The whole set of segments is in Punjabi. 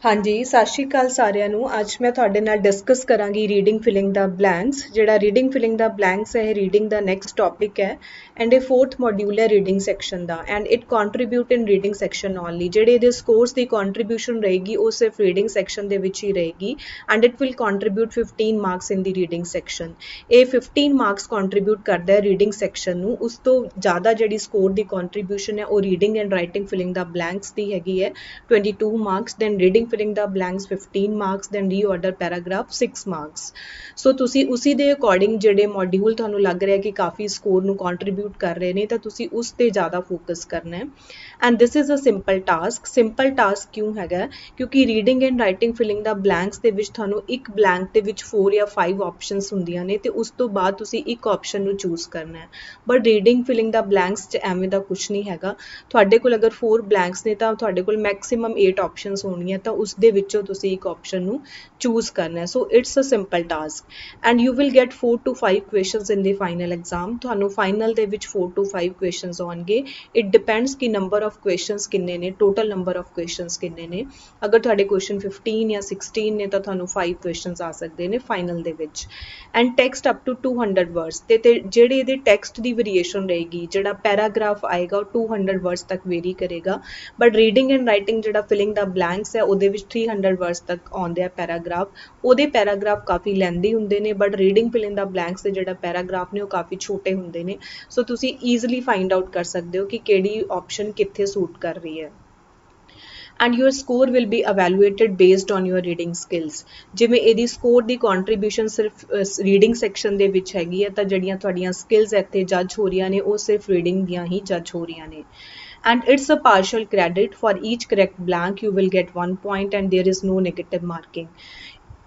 ਹਾਂਜੀ, ਸਤਿ ਸ਼੍ਰੀ ਅਕਾਲ ਸਾਰਿਆਂ ਨੂੰ। ਅੱਜ ਮੈਂ ਤੁਹਾਡੇ ਨਾਲ ਡਿਸਕਸ ਕਰਾਂਗੀ ਰੀਡਿੰਗ ਫਿਲਿੰਗ ਦਾ ਬਲੈਂਕਸ। ਜਿਹੜਾ ਰੀਡਿੰਗ ਫਿਲਿੰਗ ਦਾ ਬਲੈਂਕਸ ਹੈ, ਇਹ ਰੀਡਿੰਗ ਦਾ ਨੈਕਸਟ ਟੌਪਿਕ ਹੈ ਐਂਡ ਇਹ ਫੋਰਥ ਮੋਡਿਊਲ ਹੈ reading section the and it contribute in reading section only. ਜਿਹੜੇ ਇਹਦੇ ਸਕੋਰਸ ਦੀ ਕੰਟਰੀਬਿਊਸ਼ਨ ਰਹੇਗੀ ਉਹ ਸਿਰਫ ਰੀਡਿੰਗ ਸੈਕਸ਼ਨ ਦੇ ਵਿੱਚ ਹੀ ਰਹੇਗੀ and it will contribute 15 marks in the reading section. ਇਹ 15 ਮਾਰਕਸ ਕੰਟਰੀਬਿਊਟ ਕਰਦਾ ਹੈ ਰੀਡਿੰਗ ਸੈਕਸ਼ਨ ਨੂੰ। ਉਸ ਤੋਂ ਜ਼ਿਆਦਾ ਜਿਹੜੀ ਸਕੋਰ ਦੀ ਕੰਟਰੀਬਿਊਸ਼ਨ ਹੈ ਉਹ reading and writing filling the blanks ਦੀ ਹੈਗੀ ਹੈ 22 marks, then reading filling the blanks 15 marks, then reorder paragraph 6 marks। ਸੋ ਤੁਸੀਂ ਉਸੀ ਦੇ ਅਕੋਰਡਿੰਗ ਜਿਹੜੇ ਮੋਡਿਊਲ ਤੁਹਾਨੂੰ ਲੱਗ ਰਿਹਾ ਕਿ ਕਾਫੀ ਸਕੋਰ ਨੂੰ ਕੰਟਰੀਬਿਊਟ ਕਰ ਰਹੇ ਨੇ ਤਾਂ ਤੁਸੀਂ ਉਸ ਤੇ ਜ਼ਿਆਦਾ ਫੋਕਸ ਕਰਨਾ ਹੈ and this is a simple task. Simple task ਕਿਉਂ ਹੈਗਾ? ਕਿਉਂਕਿ reading and writing filling the blanks ਦੇ ਵਿੱਚ ਤੁਹਾਨੂੰ ਇੱਕ ਬਲੈਂਕ ਦੇ ਵਿੱਚ 4 ਜਾਂ 5 ਆਪਸ਼ਨਸ ਹੁੰਦੀਆਂ ਨੇ ਤੇ ਉਸ ਤੋਂ ਬਾਅਦ ਤੁਸੀਂ ਇੱਕ ਆਪਸ਼ਨ ਨੂੰ ਚੂਜ਼ ਕਰਨਾ ਹੈ। But reading filling the blanks 'ਚ ਐਵੇਂ ਦਾ ਕੁਝ ਨਹੀਂ ਹੈਗਾ। ਤੁਹਾਡੇ ਕੋਲ ਅਗਰ 4 ਬਲੈਂਕਸ ਨੇ ਤਾਂ ਤੁਹਾਡੇ ਕੋਲ ਮੈਕਸਿਮਮ 8 ਆਪਸ਼ਨਸ ਹੋਣਗੀਆਂ ਤਾਂ ਉਸ ਦੇ ਵਿੱਚੋਂ ਤੁਸੀਂ ਇੱਕ ਆਪਸ਼ਨ ਨੂੰ ਚੂਜ਼ ਕਰਨਾ ਹੈ। So it's a simple task and you will get 4 to 5 questions in the final exam. ਤੁਹਾਨੂੰ ਫਾਈਨਲ ਦੇ ਵਿੱਚ 4 to 5 ਕੁਐਸਚਨਸ ਆਉਣਗੇ। ਇਟ ਡਿਪੈਂਡਸ ਕਿ ਨੰਬਰ ਆਫ ਕੁਐਸਚਨਸ ਕਿੰਨੇ ਨੇ, ਟੋਟਲ ਨੰਬਰ ਆਫ ਕੁਐਸਚਨਸ ਕਿੰਨੇ ਨੇ। ਅਗਰ ਤੁਹਾਡੇ ਕੁਐਸਚਨ 15 ਜਾਂ 16 ਨੇ ਤਾਂ ਤੁਹਾਨੂੰ 5 ਕੁਐਸਚਨਸ ਆ ਸਕਦੇ ਨੇ ਫਾਈਨਲ ਦੇ ਵਿੱਚ and text up to 200 words ਤੇ ਜਿਹੜੇ ਇਹਦੇ ਟੈਕਸਟ ਦੀ ਵੇਰੀਏਸ਼ਨ ਰਹੇਗੀ, ਜਿਹੜਾ ਪੈਰਾਗ੍ਰਾਫ ਆਏਗਾ ਉਹ 200 ਵਰਡਸ ਤੱਕ ਵੇਰੀ ਕਰੇਗਾ। ਬਟ ਰੀਡਿੰਗ ਐਂਡ ਰਾਈਟਿੰਗ ਜਿਹੜਾ ਫਿਲਿੰਗ ਦਾ ਬਲੈਂਕਸ ਹੈ ਉਹਦੇ ਵਿੱਚ 300 ਵਰਡਸ ਤੱਕ ਆਉਂਦੇ ਆ ਪੈਰਾਗ੍ਰਾਫ। ਉਹਦੇ ਪੈਰਾਗ੍ਰਾਫ ਕਾਫੀ ਲੈਂਦੀ ਹੁੰਦੇ ਨੇ but reading filling the blanks ਦੇ ਜਿਹੜਾ ਪੈਰਾਗ੍ਰਾਫ ਨੇ ਉਹ ਕਾਫੀ ਛੋਟੇ ਹੁੰਦੇ ਨੇ। ਸੋ ਤੁਸੀਂ ਈਜ਼ਲੀ ਫਾਈਂਡ ਆਊਟ ਕਰ ਸਕਦੇ ਹੋ ਕਿ ਕਿਹੜੀ ਆਪਸ਼ਨ ਕਿੱਥੇ ਸੂਟ ਕਰ ਰਹੀ ਹੈ and your score will be evaluated based on your reading skills। ਜਿਵੇਂ ਇਹਦੀ ਸਕੋਰ ਦੀ ਕੰਟਰੀਬਿਊਸ਼ਨ ਸਿਰਫ ਰੀਡਿੰਗ ਸੈਕਸ਼ਨ ਦੇ ਵਿੱਚ ਹੈਗੀ ਹੈ ਤਾਂ ਜਿਹੜੀਆਂ ਤੁਹਾਡੀਆਂ ਸਕਿੱਲਸ ਇੱਥੇ ਜੱਜ ਹੋ ਰਹੀਆਂ ਨੇ ਉਹ ਸਿਰਫ ਰੀਡਿੰਗ ਦੀਆਂ ਹੀ ਜੱਜ ਹੋ ਰਹੀਆਂ ਨੇ and it's a partial credit for each correct blank you will get 1 point and there is no negative marking।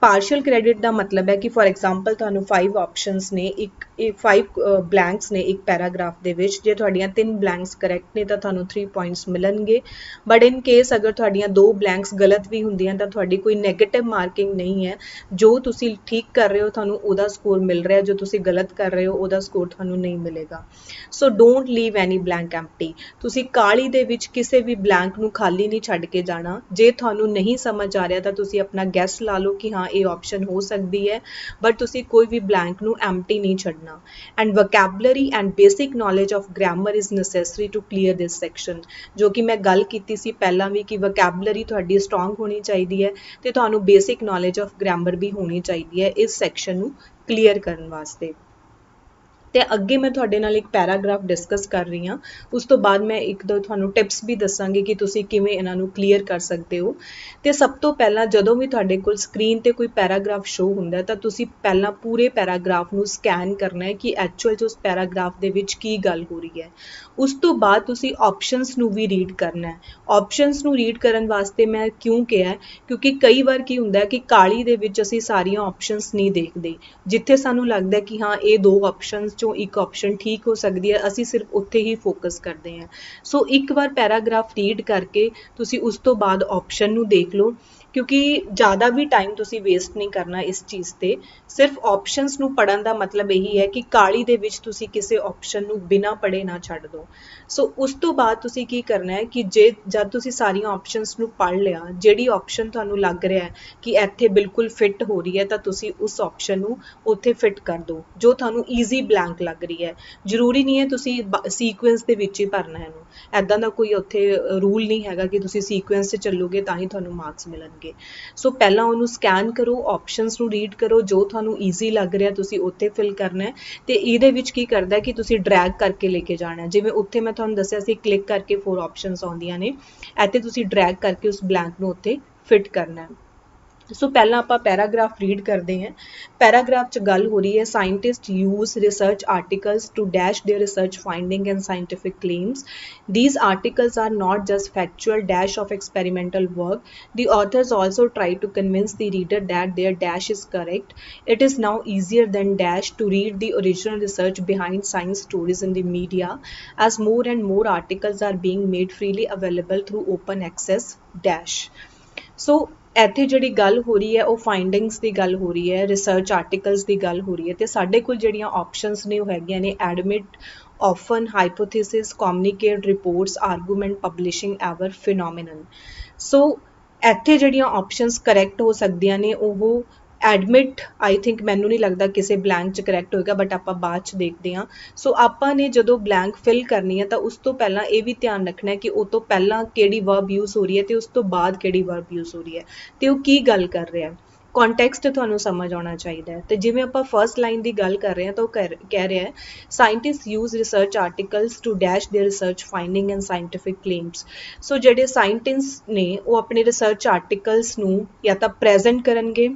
Partial credit ਦਾ ਮਤਲਬ ਹੈ ਕਿ ਫॉर ਐਗਜ਼ਾਮਪਲ ਤੁਹਾਨੂੰ 5 ਆਪਸ਼ਨਸ ਨੇ, ਇੱਕ 5 ਬਲੈਂਕਸ ਨੇ ਇੱਕ ਪੈਰਾਗ੍ਰਾਫ ਦੇ ਵਿੱਚ। ਜੇ ਤੁਹਾਡੀਆਂ 3 ਬਲੈਂਕਸ ਕਰੈਕਟ ਨੇ ਤਾਂ ਤੁਹਾਨੂੰ 3 ਪੁਆਇੰਟਸ ਮਿਲਣਗੇ ਬਟ ਇਨ ਕੇਸ ਅਗਰ ਤੁਹਾਡੀਆਂ 2 ਬਲੈਂਕਸ ਗਲਤ ਵੀ ਹੁੰਦੀਆਂ ਤਾਂ ਤੁਹਾਡੀ ਕੋਈ ਨੈਗੇਟਿਵ ਮਾਰਕਿੰਗ ਨਹੀਂ ਹੈ। ਜੋ ਤੁਸੀਂ ਠੀਕ ਕਰ ਰਹੇ ਹੋ ਤੁਹਾਨੂੰ ਉਹਦਾ ਸਕੋਰ ਮਿਲ ਰਿਹਾ, ਜੋ ਤੁਸੀਂ ਗਲਤ ਕਰ ਰਹੇ ਹੋ ਉਹਦਾ ਸਕੋਰ ਤੁਹਾਨੂੰ ਨਹੀਂ ਮਿਲੇਗਾ। So don't leave any blank empty. ਤੁਸੀਂ ਕਾਹਲੀ ਦੇ ਵਿੱਚ ਕਿਸੇ ਵੀ ਬਲੈਂਕ ਨੂੰ ਖਾਲੀ ਨਹੀਂ ਛੱਡ ਕੇ ਜਾਣਾ। ਜੇ ਤੁਹਾਨੂੰ ਨਹੀਂ ਸਮਝ ਆ ਰਿਹਾ ਤਾਂ ਤੁਸੀਂ ਆਪਣਾ ਗੈਸ ਲਾ ਲਓ ਕਿ ਹਾਂ ਇਹ ਆਪਸ਼ਨ ਹੋ ਸਕਦੀ ਹੈ ਬਟ ਤੁਸੀਂ ਕੋਈ ਵੀ ਬਲੈਂਕ ਨੂੰ ਐਮਪਟੀ ਨਹੀਂ ਛੱਡਣਾ and vocabulary and basic knowledge of grammar is necessary to clear this section. ਜੋ ਕਿ ਮੈਂ ਗੱਲ ਕੀਤੀ ਸੀ ਪਹਿਲਾਂ ਵੀ ਕਿ ਵੋਕੈਬਲਰੀ ਤੁਹਾਡੀ ਸਟਰੋਂਗ ਹੋਣੀ ਚਾਹੀਦੀ ਹੈ ਤੇ ਤੁਹਾਨੂੰ ਬੇਸਿਕ ਨੌਲੇਜ ਆਫ ਗ੍ਰਾਮਰ ਵੀ ਹੋਣੀ ਚਾਹੀਦੀ ਹੈ ਇਸ ਸੈਕਸ਼ਨ ਨੂੰ ਕਲੀਅਰ ਕਰਨ ਵਾਸਤੇ। ਤੇ ਅੱਗੇ ਮੈਂ ਤੁਹਾਡੇ ਨਾਲ ਇੱਕ ਪੈਰਾਗ੍ਰਾਫ ਡਿਸਕਸ ਕਰ ਰਹੀ ਹਾਂ, ਉਸ ਤੋਂ ਬਾਅਦ ਮੈਂ ਇੱਕ ਦੋ ਤੁਹਾਨੂੰ ਟਿਪਸ ਵੀ ਦੱਸਾਂਗੀ ਕਿ ਤੁਸੀਂ ਕਿਵੇਂ ਇਹਨਾਂ ਨੂੰ ਕਲੀਅਰ ਕਰ ਸਕਦੇ ਹੋ। ਤੇ ਸਭ ਤੋਂ ਪਹਿਲਾਂ ਜਦੋਂ ਵੀ ਤੁਹਾਡੇ ਕੋਲ ਸਕਰੀਨ ਤੇ ਕੋਈ ਪੈਰਾਗ੍ਰਾਫ ਸ਼ੋ ਹੁੰਦਾ ਤਾਂ ਤੁਸੀਂ ਪਹਿਲਾਂ ਪੂਰੇ ਪੈਰਾਗ੍ਰਾਫ ਨੂੰ ਸਕੈਨ ਕਰਨਾ ਹੈ ਕਿ ਐਕਚੁਅਲ 'ਚ ਉਸ ਪੈਰਾਗ੍ਰਾਫ ਦੇ ਵਿੱਚ ਕੀ ਗੱਲ ਹੋ ਰਹੀ ਹੈ। ਉਸ ਤੋਂ ਬਾਅਦ ਤੁਸੀਂ ਆਪਸ਼ਨਸ ਨੂੰ ਵੀ ਰੀਡ ਕਰਨਾ ਹੈ। ਆਪਸ਼ਨਸ ਨੂੰ ਰੀਡ ਕਰਨ ਵਾਸਤੇ ਮੈਂ ਕਿਉਂ ਕਿਹਾ ਕਿਉਂਕਿ ਕਈ ਵਾਰ ਕੀ ਹੁੰਦਾ ਕਿ ਕਾਹਲੀ ਦੇ ਵਿੱਚ ਅਸੀਂ ਸਾਰੀਆਂ ਆਪਸ਼ਨਸ ਨਹੀਂ ਦੇਖਦੇ। ਜਿੱਥੇ ਸਾਨੂੰ ਲੱਗਦਾ ਕਿ ਹਾਂ ਇਹ 2 ਆਪਸ਼ਨਸ ਚੋਂ ਇੱਕ ਆਪਸ਼ਨ ਠੀਕ ਹੋ ਸਕਦੀ ਹੈ ਅਸੀਂ ਸਿਰਫ ਉੱਥੇ ਹੀ ਫੋਕਸ ਕਰਦੇ ਹਾਂ। ਸੋ ਇੱਕ ਵਾਰ ਪੈਰਾਗ੍ਰਾਫ ਰੀਡ ਕਰਕੇ ਤੁਸੀਂ ਉਸ ਤੋਂ ਬਾਅਦ ਆਪਸ਼ਨ ਨੂੰ ਦੇਖ ਲਓ ਕਿਉਂਕਿ ਜ਼ਿਆਦਾ ਵੀ ਟਾਈਮ ਤੁਸੀਂ ਵੇਸਟ ਨਹੀਂ ਕਰਨਾ ਇਸ ਚੀਜ਼ ਤੇ। ਸਿਰਫ ਆਪਸ਼ਨਸ ਨੂੰ ਪੜ੍ਹਨ ਦਾ ਮਤਲਬ ਇਹੀ ਹੈ ਕਿ ਕਾਹਲੀ ਦੇ ਵਿੱਚ ਤੁਸੀਂ ਕਿਸੇ ਆਪਸ਼ਨ ਨੂੰ ਬਿਨਾਂ ਪੜ੍ਹੇ ਨਾ ਛੱਡ ਦਿਓ। ਸੋ ਉਸ ਤੋਂ ਬਾਅਦ ਤੁਸੀਂ ਕੀ ਕਰਨਾ ਹੈ ਕਿ ਜਦ ਤੁਸੀਂ ਸਾਰੀਆਂ ਆਪਸ਼ਨਸ ਨੂੰ ਪੜ੍ਹ ਲਿਆ, ਜਿਹੜੀ ਆਪਸ਼ਨ ਤੁਹਾਨੂੰ ਲੱਗ ਰਿਹਾ ਕਿ ਇੱਥੇ ਬਿਲਕੁਲ ਫਿੱਟ ਹੋ ਰਹੀ ਹੈ ਤਾਂ ਤੁਸੀਂ ਉਸ ਆਪਸ਼ਨ ਨੂੰ ਉੱਥੇ ਫਿੱਟ ਕਰ ਦਿਓ ਜੋ ਤੁਹਾਨੂੰ ਈਜ਼ੀ ਬਲੈਂਕ ਲੱਗ ਰਹੀ ਹੈ। ਜ਼ਰੂਰੀ ਨਹੀਂ ਹੈ ਤੁਸੀਂ ਸੀਕੁਐਂਸ ਦੇ ਵਿੱਚ ਹੀ ਭਰਨਾ ਇਹਨੂੰ, ਇੱਦਾਂ ਦਾ ਕੋਈ ਉੱਥੇ ਰੂਲ ਨਹੀਂ ਹੈਗਾ ਕਿ ਤੁਸੀਂ ਸੀਕੁਐਂਸ 'ਚ ਚੱਲੋਗੇ ਤਾਂ ਹੀ ਤੁਹਾਨੂੰ ਮਾਰਕਸ ਮਿਲਣਗੇ। ਸੋ ਪਹਿਲਾਂ ਉਹਨੂੰ ਸਕੈਨ ਕਰੋ, ਆਪਸ਼ਨਸ ਨੂੰ ਰੀਡ ਕਰੋ, ਜੋ ਤੁਹਾਨੂੰ ਈਜ਼ੀ ਲੱਗ ਰਿਹਾ ਤੁਸੀਂ ਉੱਥੇ ਫਿਲ ਕਰਨਾ ਹੈ ਤੇ ਇਹਦੇ ਵਿੱਚ ਕੀ ਕਰਦਾ ਕਿ ਤੁਸੀਂ ਡਰੈਗ ਕਰਕੇ ਲੈ ਕੇ ਜਾਣਾ। ਜਿਵੇਂ ਉੱਥੇ ਮੈਂ ਤੁਹਾਨੂੰ ਦੱਸਿਆ ਸੀ ਕਲਿੱਕ ਕਰਕੇ 4 ਆਪਸ਼ਨਸ ਆਉਂਦੀਆਂ ਨੇ, ਇੱਥੇ ਤੁਸੀਂ ਡਰੈਗ ਕਰਕੇ ਉਸ ਬਲੈਂਕ ਨੂੰ ਉੱਥੇ ਫਿਟ ਕਰਨਾ ਹੈ। ਸੋ ਪਹਿਲਾਂ ਆਪਾਂ ਪੈਰਾਗ੍ਰਾਫ ਰੀਡ ਕਰਦੇ ਹਾਂ। ਪੈਰਾਗ੍ਰਾਫ 'ਚ ਗੱਲ ਹੋ ਰਹੀ ਹੈ scientist use research articles to dash their research finding and scientific claims. These articles are not just factual dash of experimental work. The authors also try to convince the reader that their dash is correct. It is now easier than dash to read the original research behind science stories in the media, as more and more articles are being made freely available through open access dash। ਸੋ ਇੱਥੇ ਜਿਹੜੀ ਗੱਲ ਹੋ ਰਹੀ ਹੈ ਉਹ ਫਾਈਂਡਿੰਗਸ ਦੀ ਗੱਲ ਹੋ ਰਹੀ ਹੈ, ਰਿਸਰਚ ਆਰਟੀਕਲਸ ਦੀ ਗੱਲ ਹੋ ਰਹੀ ਹੈ ਤੇ ਸਾਡੇ ਕੋਲ ਜਿਹੜੀਆਂ ਆਪਸ਼ਨਸ ਨੇ ਉਹ ਹੈਗੀਆਂ ਨੇ admit, often, hypothesis, communicate, reports, argument, publishing, ever, phenomenon। ਸੋ ਇੱਥੇ ਜਿਹੜੀਆਂ ਆਪਸ਼ਨਸ ਕਰੈਕਟ ਹੋ ਸਕਦੀਆਂ ਨੇ ਉਹ ਐਡਮਿਟ ਆਈ ਥਿੰਕ ਮੈਨੂੰ ਨਹੀਂ ਲੱਗਦਾ ਕਿਸੇ ਬਲੈਂਕ 'ਚ ਕਰੈਕਟ ਹੋਏਗਾ, ਬਟ ਆਪਾਂ ਬਾਅਦ 'ਚ ਦੇਖਦੇ ਹਾਂ। ਸੋ ਆਪਾਂ ਨੇ ਜਦੋਂ ਬਲੈਂਕ ਫਿਲ ਕਰਨੀ ਹੈ ਤਾਂ ਉਸ ਤੋਂ ਪਹਿਲਾਂ ਇਹ ਵੀ ਧਿਆਨ ਰੱਖਣਾ ਹੈ ਕਿ ਉਹ ਤੋਂ ਪਹਿਲਾਂ ਕਿਹੜੀ ਵਰਬ ਯੂਜ਼ ਹੋ ਰਹੀ ਹੈ ਤੇ ਉਸ ਤੋਂ ਬਾਅਦ ਕਿਹੜੀ ਵਰਬ ਯੂਜ਼ ਹੋ ਰਹੀ ਹੈ ਤੇ ਉਹ ਕੀ ਗੱਲ ਕਰ ਰਿਹਾ ਹੈ। ਕੌਨਟੈਕਸਟ ਤੁਹਾਨੂੰ ਸਮਝ ਆਉਣਾ ਚਾਹੀਦਾ ਹੈ। ਤੇ ਜਿਵੇਂ ਆਪਾਂ ਫਰਸਟ ਲਾਈਨ ਦੀ ਗੱਲ ਕਰ ਰਹੇ ਹਾਂ ਤਾਂ ਉਹ ਕਹਿ ਰਿਹਾ ਹੈ scientist use research articles to dash their research finding and scientific claims. So ਜਿਹੜੇ ਸਾਇੰਟਿਸਟ ਨੇ ਉਹ ਆਪਣੇ ਰਿਸਰਚ ਆਰਟੀਕਲਸ ਨੂੰ ਜਾਂ ਤਾਂ ਪ੍ਰੈਜ਼ੈਂਟ ਕਰਨਗੇ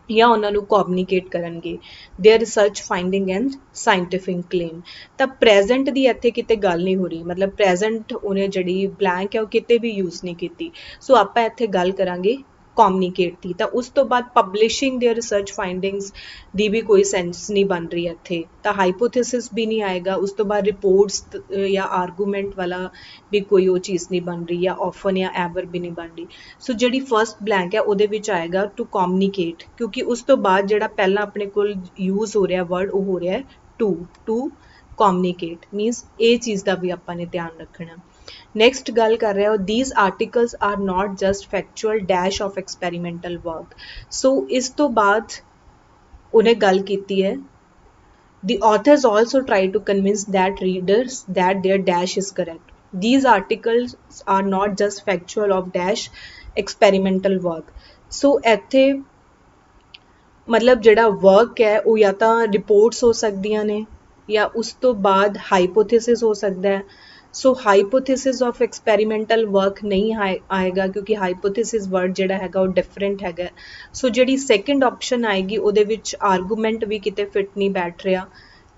ਜਾਂ ਉਹਨਾਂ ਨੂੰ ਕਮਿਊਨੀਕੇਟ ਕਰਨਗੇ there research finding and scientific claim. ਤਾਂ ਪ੍ਰੈਜ਼ੈਂਟ ਦੀ ਇੱਥੇ ਕਿਤੇ ਗੱਲ ਨਹੀਂ ਹੋ ਰਹੀ, ਮਤਲਬ ਪ੍ਰੈਜ਼ੈਂਟ ਉਹਨੇ ਜਿਹੜੀ ਬਲੈਂਕ ਹੈ ਉਹ ਕਿਤੇ ਵੀ ਯੂਜ਼ ਨਹੀਂ ਕੀਤੀ। ਸੋ ਆਪਾਂ ਇੱਥੇ ਗੱਲ ਕਰਾਂਗੇ ਕਮਿਊਨੀਕੇਟ ਦੀ। ਤਾਂ ਉਸ ਤੋਂ ਬਾਅਦ ਪਬਲਿਸ਼ਿੰਗ ਦੇਅਰ ਰਿਸਰਚ ਫਾਈਂਡਿੰਗਸ ਦੀ ਵੀ ਕੋਈ ਸੈਂਸ ਨਹੀਂ ਬਣ ਰਹੀ ਇੱਥੇ, ਤਾਂ ਹਾਈਪੋਥੇਸਿਸ ਵੀ ਨਹੀਂ ਆਏਗਾ। ਉਸ ਤੋਂ ਬਾਅਦ ਰਿਪੋਰਟਸ ਜਾਂ ਆਰਗੂਮੈਂਟ ਵਾਲਾ ਵੀ ਕੋਈ ਉਹ ਚੀਜ਼ ਨਹੀਂ ਬਣ ਰਹੀ, ਜਾਂ ਆਫਨ ਜਾਂ ਐਵਰ ਵੀ ਨਹੀਂ ਬਣ ਰਹੀ। ਸੋ ਜਿਹੜੀ ਫਰਸਟ ਬਲੈਂਕ ਹੈ ਉਹਦੇ ਵਿੱਚ ਆਏਗਾ ਟੂ ਕਮਿਊਨੀਕੇਟ, ਕਿਉਂਕਿ ਉਸ ਤੋਂ ਬਾਅਦ ਜਿਹੜਾ ਪਹਿਲਾਂ ਆਪਣੇ ਕੋਲ ਯੂਜ਼ ਹੋ ਰਿਹਾ ਵਰਡ ਉਹ ਹੋ ਰਿਹਾ ਟੂ ਕਮਿਊਨੀਕੇਟ ਮੀਨਸ ਇਹ ਚੀਜ਼ ਦਾ ਵੀ ਆਪਾਂ ਨੇ ਧਿਆਨ ਰੱਖਣਾ। ਨੈਕਸਟ ਗੱਲ ਕਰ ਰਿਹਾ these articles are not just factual dash of experimental work। ਸੋ ਇਸ ਤੋਂ ਬਾਅਦ ਉਹਨੇ ਗੱਲ ਕੀਤੀ ਹੈ the authors also try to convince that readers that their dash is correct। these articles are not just factual of dash experimental work। ਸੋ ਇੱਥੇ ਮਤਲਬ ਜਿਹੜਾ ਵਰਕ ਹੈ ਉਹ ਜਾਂ ਤਾਂ ਰਿਪੋਰਟਸ ਹੋ ਸਕਦੀਆਂ ਨੇ ਜਾਂ ਉਸ ਤੋਂ ਬਾਅਦ ਹਾਈਪੋਥੇਸਿਸ ਹੋ ਸਕਦਾ ਹੈ। ਸੋ ਹਾਈਪੋਥੇਸਿਸ ਆਫ ਐਕਸਪੈਰੀਮੈਂਟਲ ਵਰਕ ਨਹੀਂ ਆਏਗਾ ਕਿਉਂਕਿ ਹਾਈਪੋਥੇਸਿਸ ਵਰਡ ਜਿਹੜਾ ਹੈਗਾ ਉਹ ਡਿਫਰੈਂਟ ਹੈਗਾ। ਸੋ ਜਿਹੜੀ ਸੈਕਿੰਡ ਆਪਸ਼ਨ ਆਏਗੀ ਉਹਦੇ ਵਿੱਚ ਆਰਗੂਮੈਂਟ ਵੀ ਕਿਤੇ ਫਿਟ ਨਹੀਂ ਬੈਠ ਰਿਹਾ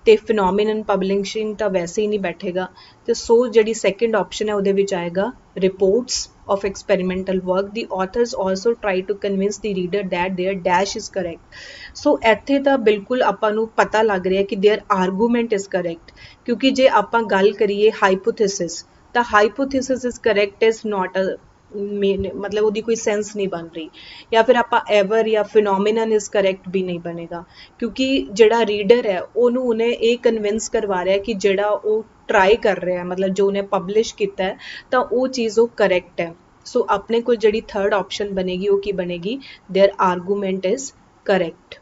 ਤੇ ਫਿਨੋਮੀਨਨ ਪਬਲਿਸ਼ਿੰਗ ਤਾਂ ਵੈਸੇ ਹੀ ਨਹੀਂ ਬੈਠੇਗਾ। ਤੇ ਸੋ ਜਿਹੜੀ ਸੈਕਿੰਡ ਆਪਸ਼ਨ ਹੈ ਉਹਦੇ ਵਿੱਚ ਆਏਗਾ reports of experimental work। the authors also try to convince the reader that their dash is correct। so ਇੱਥੇ ਤਾਂ ਬਿਲਕੁਲ ਆਪਾਂ ਨੂੰ ਪਤਾ ਲੱਗ ਰਿਹਾ ਕਿ their argument is correct, ਕਿਉਂਕਿ ਜੇ ਆਪਾਂ ਗੱਲ ਕਰੀਏ hypothesis ਤਾਂ hypothesis is correct is not a ਮਤਲਬ ਉਹਦੀ ਕੋਈ ਸੈਂਸ ਨਹੀਂ ਬਣ ਰਹੀ, ਜਾਂ ਫਿਰ ਆਪਾਂ ਐਵਰ ਜਾਂ ਫਿਨੋਮੀਨਨ ਇਜ਼ ਕਰੈਕਟ ਵੀ ਨਹੀਂ ਬਣੇਗਾ ਕਿਉਂਕਿ ਜਿਹੜਾ ਰੀਡਰ ਹੈ ਉਹਨੂੰ ਉਹਨੇ ਇਹ ਕਨਵਿੰਸ ਕਰਵਾ ਰਿਹਾ ਕਿ ਜਿਹੜਾ ਉਹ ਟਰਾਈ ਕਰ ਰਿਹਾ ਮਤਲਬ ਜੋ ਉਹਨੇ ਪਬਲਿਸ਼ ਕੀਤਾ ਹੈ ਤਾਂ ਉਹ ਚੀਜ਼ ਉਹ ਕਰੈਕਟ ਹੈ। ਸੋ ਆਪਣੇ ਕੋਲ ਜਿਹੜੀ ਥਰਡ ਆਪਸ਼ਨ ਬਣੇਗੀ ਉਹ ਕੀ ਬਣੇਗੀ their argument is correct.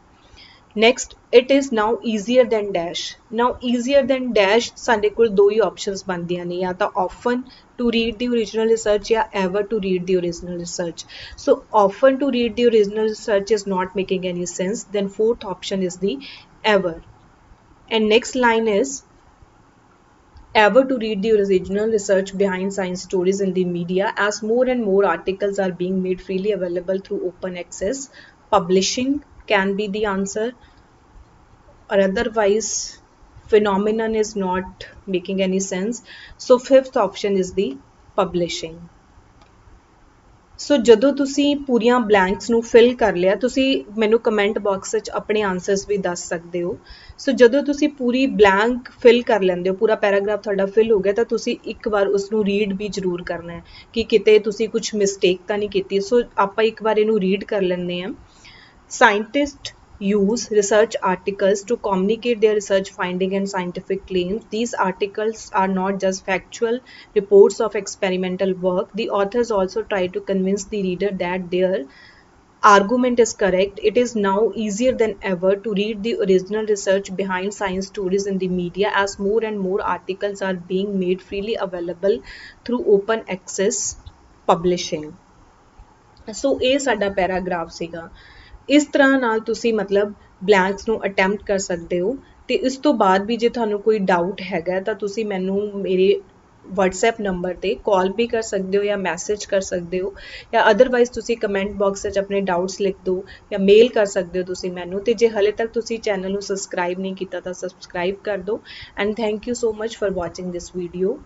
Next it is now easier than dash. Now easier than dash ਸਾਡੇ ਕੋਲ ਦੋ ਹੀ ਆਪਸ਼ਨਸ ਬਣਦੀਆਂ ਨੇ, ਜਾਂ ਤਾਂ often to read the original research ਜਾਂ ever to read the original research। so often to read the original research is not making any sense, then fourth option is the ever। and next line is ever to read the original research behind science stories in the media as more and more articles are being made freely available through open access। publishing can be the answer, or otherwise phenomenon is not making any sense। so fifth option is the publishing। ਸੋ ਜਦੋਂ ਤੁਸੀਂ ਪੂਰੀਆਂ ਬਲੈਂਕਸ ਨੂੰ ਫਿਲ ਕਰ ਲਿਆ ਤੁਸੀਂ ਮੈਨੂੰ ਕਮੈਂਟ ਬਾਕਸ ਵਿੱਚ ਆਪਣੇ ਆਨਸਰਸ ਵੀ ਦੱਸ ਸਕਦੇ ਹੋ। ਸੋ ਜਦੋਂ ਤੁਸੀਂ ਪੂਰੀ ਬਲੈਂਕ ਫਿਲ ਕਰ ਲੈਂਦੇ ਹੋ, ਪੂਰਾ ਪੈਰਾਗ੍ਰਾਫ ਤੁਹਾਡਾ ਫਿਲ ਹੋ ਗਿਆ, ਤਾਂ ਤੁਸੀਂ ਇੱਕ ਵਾਰ ਉਸ ਨੂੰ ਰੀਡ ਵੀ ਜ਼ਰੂਰ ਕਰਨਾ ਹੈ ਕਿ ਕਿਤੇ ਤੁਸੀਂ ਕੁਝ ਮਿਸਟੇਕ ਤਾਂ ਨਹੀਂ ਕੀਤੀ। ਸੋ ਆਪਾਂ ਇੱਕ ਵਾਰ ਇਹਨੂੰ ਰੀਡ ਕਰ ਲੈਂਦੇ ਹਾਂ। Scientist use research articles to communicate their research finding and scientific claims। these articles are not just factual reports of experimental work। the authors also try to convince the reader that their argument is correct। it is now easier than ever to read the original research behind science stories in the media as more and more articles are being made freely available through open access publishing। ਸੋ ਇਹ ਸਾਡਾ ਪੈਰਾਗ੍ਰਾਫ ਸੀਗਾ। ਇਸ ਤਰ੍ਹਾਂ ਨਾਲ ਤੁਸੀਂ ਮਤਲਬ ਬਲੈਂਕਸ ਨੂੰ ਅਟੈਂਪਟ ਕਰ ਸਕਦੇ ਹੋ। ਤੇ ਇਸ ਤੋਂ ਬਾਅਦ ਵੀ ਜੇ ਤੁਹਾਨੂੰ ਕੋਈ ਡਾਊਟ ਹੈਗਾ ਤਾਂ ਤੁਸੀਂ ਮੈਨੂੰ ਮੇਰੇ WhatsApp ਨੰਬਰ 'ਤੇ ਕਾਲ ਵੀ ਕਰ ਸਕਦੇ ਹੋ ਜਾਂ ਮੈਸੇਜ ਕਰ ਸਕਦੇ ਹੋ, ਜਾਂ ਅਦਰਵਾਈਜ਼ ਤੁਸੀਂ ਕਮੈਂਟ ਬਾਕਸ ਵਿੱਚ ਆਪਣੇ ਡਾਊਟਸ ਲਿਖ ਦਿਓ ਜਾਂ ਮੇਲ ਕਰ ਸਕਦੇ ਹੋ ਤੁਸੀਂ ਮੈਨੂੰ। ਤੇ ਜੇ ਹਾਲੇ ਤੱਕ ਤੁਸੀਂ ਚੈਨਲ ਨੂੰ ਸਬਸਕ੍ਰਾਈਬ ਨਹੀਂ ਕੀਤਾ ਤਾਂ ਸਬਸਕ੍ਰਾਈਬ ਕਰ ਦਿਓ। And thank you so much for watching this video.